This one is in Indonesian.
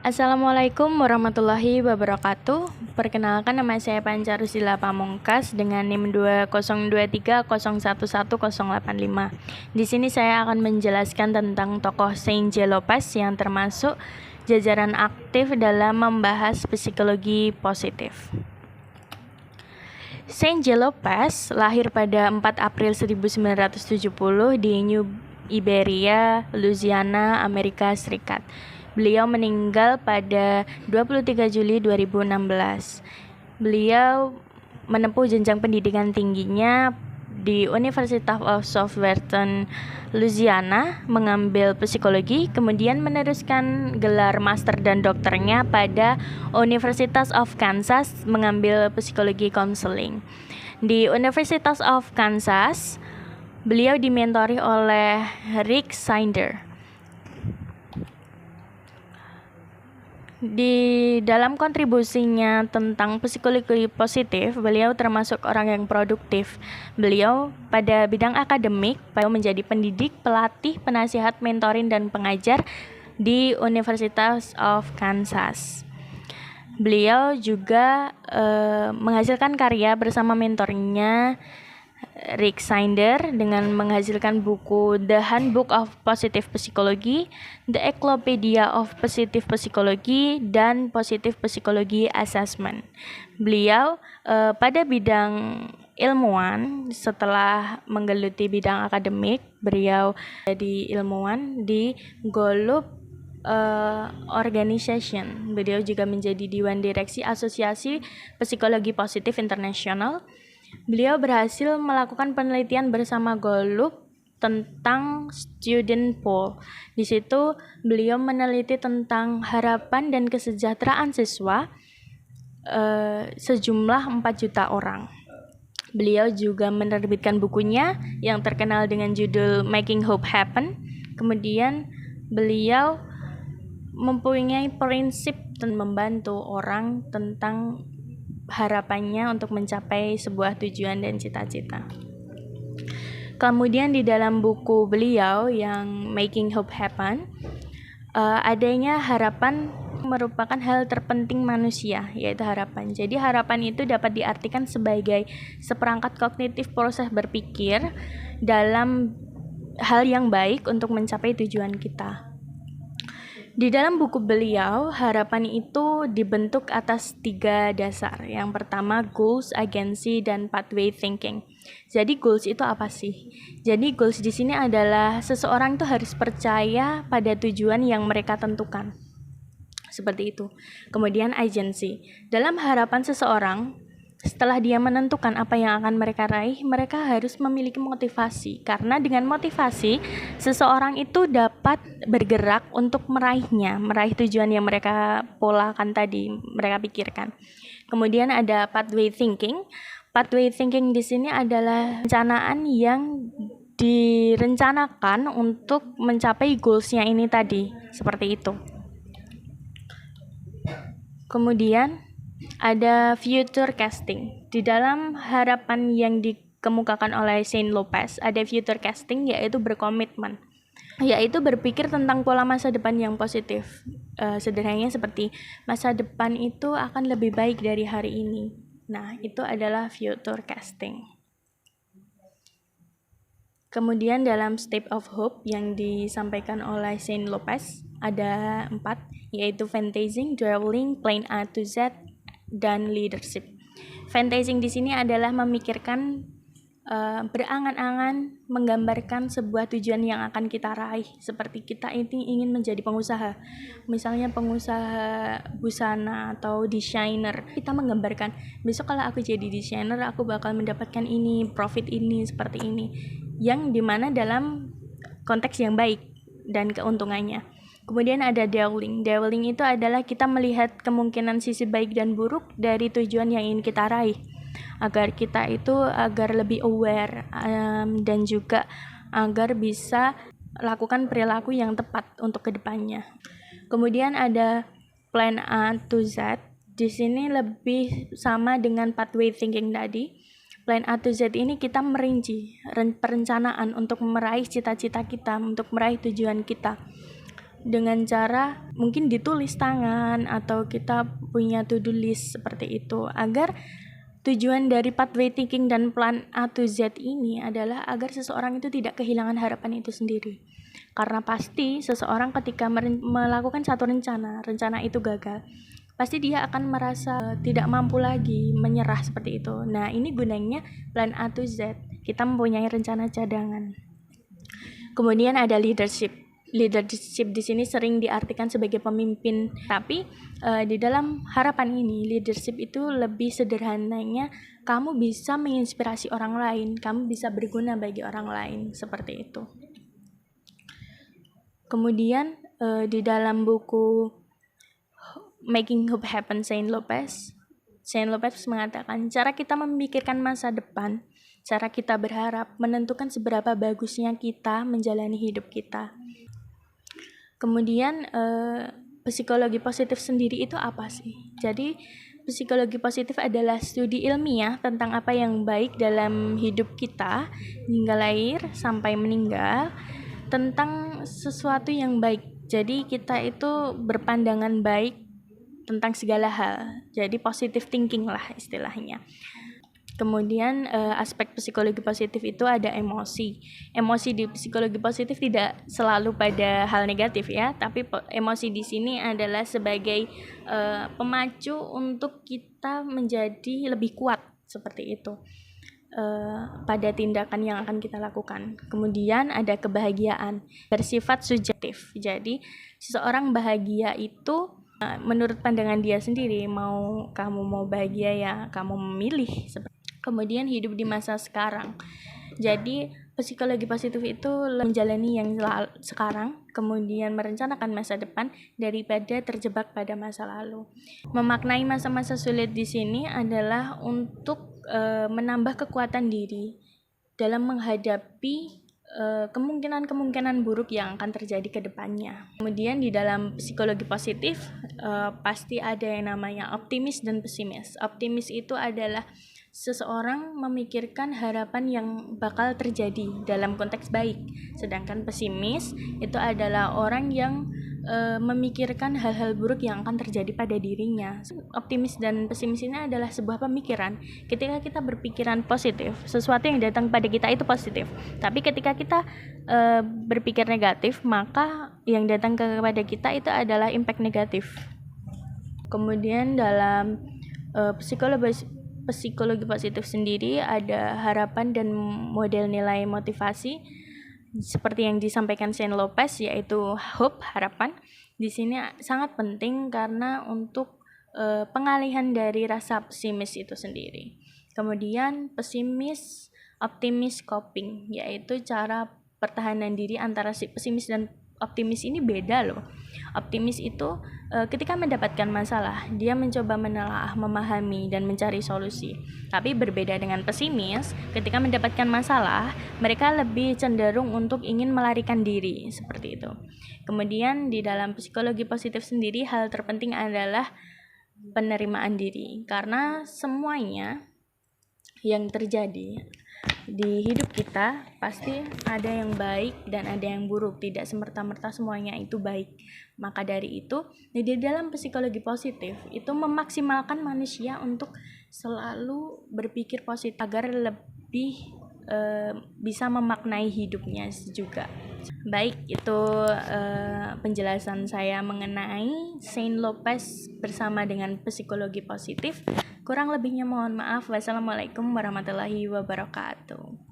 Assalamualaikum warahmatullahi wabarakatuh. Perkenalkan, nama saya Pancarusila Pamungkas dengan NIM 2023011085. Di sini saya akan menjelaskan tentang tokoh Saint J. Lopez yang termasuk jajaran aktif dalam membahas psikologi positif. Saint J. Lopez lahir pada 4 April 1970 di New Iberia, Louisiana, Amerika Serikat. Beliau meninggal pada 23 Juli 2016. Beliau menempuh jenjang pendidikan tingginya di University of Southwestern Louisiana, mengambil psikologi, kemudian meneruskan gelar master dan dokternya pada University of Kansas, mengambil psikologi counseling. Di University of Kansas, beliau dimentori oleh Rick Sander. Di dalam kontribusinya tentang psikologi positif, beliau termasuk orang yang produktif. Beliau pada bidang akademik, beliau menjadi pendidik, pelatih, penasihat, mentoring, dan pengajar di University of Kansas. Beliau juga menghasilkan karya bersama mentornya Rick Sander dengan menghasilkan buku The Handbook of Positive Psychology, The Encyclopedia of Positive Psychology, dan Positive Psychology Assessment. Beliau pada bidang ilmuwan, setelah menggeluti bidang akademik, beliau jadi ilmuwan di Golub Organization. Beliau juga menjadi Dewan Direksi Asosiasi Psikologi Positif Internasional. Beliau berhasil melakukan penelitian bersama Golub tentang student poll. Di situ beliau meneliti tentang harapan dan kesejahteraan siswa sejumlah 4 juta orang. Beliau juga menerbitkan bukunya yang terkenal dengan judul Making Hope Happen. Kemudian beliau mempunyai prinsip dan membantu orang tentang harapannya untuk mencapai sebuah tujuan dan cita-cita. Kemudian di dalam buku beliau yang Making Hope Happen, adanya harapan merupakan hal terpenting manusia, yaitu harapan. Jadi harapan itu dapat diartikan sebagai seperangkat kognitif proses berpikir dalam hal yang baik untuk mencapai tujuan kita. Di dalam buku beliau, harapan itu dibentuk atas 3 dasar. Yang pertama, goals, agency, dan pathway thinking. Jadi goals itu apa sih? Jadi goals di sini adalah seseorang itu harus percaya pada tujuan yang mereka tentukan. Seperti itu. Kemudian agency. Dalam harapan seseorang, setelah dia menentukan apa yang akan mereka raih, mereka harus memiliki motivasi. Karena dengan motivasi, seseorang itu dapat bergerak untuk meraih tujuan yang mereka polakan tadi, mereka pikirkan. Kemudian ada pathway thinking. Pathway thinking di sini adalah perencanaan yang direncanakan untuk mencapai goals-nya ini tadi, seperti itu. Kemudian ada future casting. Di dalam harapan yang dikemukakan oleh Saint Lopez, ada future casting, yaitu berkomitmen, yaitu berpikir tentang pola masa depan yang positif. Sederhananya seperti masa depan itu akan lebih baik dari hari ini. Nah, itu adalah future casting. Kemudian dalam Step of Hope yang disampaikan oleh Saint Lopez ada 4, yaitu fantasizing, dwelling, plan A to Z, dan leadership. Fantasizing di sini adalah memikirkan, berangan-angan, menggambarkan sebuah tujuan yang akan kita raih. Seperti kita ini ingin menjadi pengusaha, misalnya pengusaha busana atau desainer. Kita menggambarkan, besok kalau aku jadi desainer, aku bakal mendapatkan ini, profit ini, seperti ini. Yang dimana dalam konteks yang baik dan keuntungannya. Kemudian ada dwelling. Dwelling itu adalah kita melihat kemungkinan sisi baik dan buruk dari tujuan yang ingin kita raih, agar kita itu agar lebih aware, dan juga agar bisa lakukan perilaku yang tepat untuk kedepannya. Kemudian ada plan A to Z. Di sini lebih sama dengan pathway thinking tadi. Plan A to Z ini kita merinci perencanaan untuk meraih cita-cita kita, untuk meraih tujuan kita. dengan cara mungkin ditulis tangan atau kita punya to-do list seperti itu, agar tujuan dari pathway thinking dan plan A to Z ini adalah agar seseorang itu tidak kehilangan harapan itu sendiri. Karena pasti seseorang ketika melakukan satu rencana itu gagal, pasti dia akan merasa tidak mampu lagi, menyerah seperti itu. Nah, ini gunanya plan A to Z. Kita mempunyai rencana cadangan. Kemudian ada leadership. Leadership di sini sering diartikan sebagai pemimpin, tapi di dalam harapan ini leadership itu lebih sederhananya kamu bisa menginspirasi orang lain, kamu bisa berguna bagi orang lain, seperti itu. Kemudian di dalam buku Making Hope Happen Shane Lopez mengatakan cara kita memikirkan masa depan, cara kita berharap menentukan seberapa bagusnya kita menjalani hidup kita. Kemudian psikologi positif sendiri itu apa sih? Jadi psikologi positif adalah studi ilmiah tentang apa yang baik dalam hidup kita hingga lahir sampai meninggal, tentang sesuatu yang baik. Jadi kita itu berpandangan baik tentang segala hal. Jadi positive thinking lah istilahnya. Kemudian aspek psikologi positif itu ada emosi. Emosi di psikologi positif tidak selalu pada hal negatif ya, tapi emosi di sini adalah sebagai pemacu untuk kita menjadi lebih kuat, seperti itu, pada tindakan yang akan kita lakukan. Kemudian ada kebahagiaan, bersifat subjektif. Jadi seseorang bahagia itu menurut pandangan dia sendiri. Kamu mau bahagia ya kamu memilih. Kemudian hidup di masa sekarang. Jadi psikologi positif itu menjalani yang sekarang, kemudian merencanakan masa depan daripada terjebak pada masa lalu. Memaknai masa-masa sulit di sini adalah untuk menambah kekuatan diri dalam menghadapi kemungkinan-kemungkinan buruk yang akan terjadi ke depannya. Kemudian di dalam psikologi positif pasti ada yang namanya optimis dan pesimis. Optimis itu adalah seseorang memikirkan harapan yang bakal terjadi dalam konteks baik, sedangkan pesimis itu adalah orang yang memikirkan hal-hal buruk yang akan terjadi pada dirinya. Optimis dan pesimis ini adalah sebuah pemikiran. Ketika kita berpikiran positif, sesuatu yang datang pada kita itu positif. Tapi ketika kita berpikir negatif, maka yang datang kepada kita itu adalah impact negatif. Kemudian dalam psikologi positif sendiri ada harapan dan model nilai motivasi seperti yang disampaikan Shane Lopez, yaitu hope, harapan. Di sini sangat penting karena untuk pengalihan dari rasa pesimis itu sendiri. Kemudian optimis, coping, yaitu cara pertahanan diri antara si pesimis dan optimis ini beda loh. Optimis itu ketika mendapatkan masalah, dia mencoba menelaah, memahami, dan mencari solusi. Tapi berbeda dengan pesimis, ketika mendapatkan masalah, mereka lebih cenderung untuk ingin melarikan diri, seperti itu. Kemudian di dalam psikologi positif sendiri, hal terpenting adalah penerimaan diri. Karena semuanya yang terjadi di hidup kita pasti ada yang baik dan ada yang buruk, tidak semerta-merta semuanya itu baik. Maka dari itu di dalam psikologi positif itu memaksimalkan manusia untuk selalu berpikir positif agar lebih bisa memaknai hidupnya juga. Baik, itu penjelasan saya mengenai Shane Lopez bersama dengan psikologi positif. Kurang lebihnya mohon maaf. Wassalamualaikum warahmatullahi wabarakatuh.